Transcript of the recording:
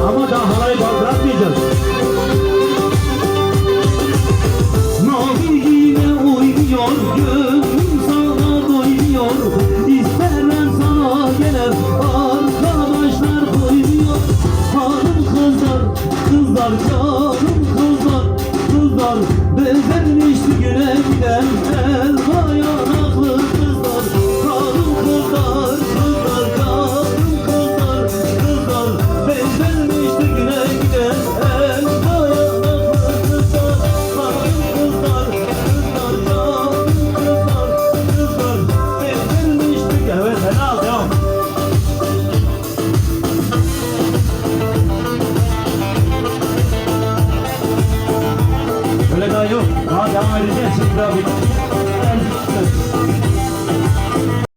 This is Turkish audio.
Ama daha halayı bırakmayacağız. Mavi yine uyuyor, gönlüm sana doyuyor. İsterler sana gelen arkadaşlar koyuyor. Hanım kızlar, kızlar canım kızlar, kızlar bezermişti güne giden elma yanaklı kızlar. Hanım kızlar, kızlar canım kızlar, kızlar bezermişti güne giden elma yanaklı kızlar. Hanım kızlar, kızlar canım kızlar, kızlar bezermişti. Evet, helal devam. Öyle daha yok. Daha devam edeceğiz. Şimdi daha bir...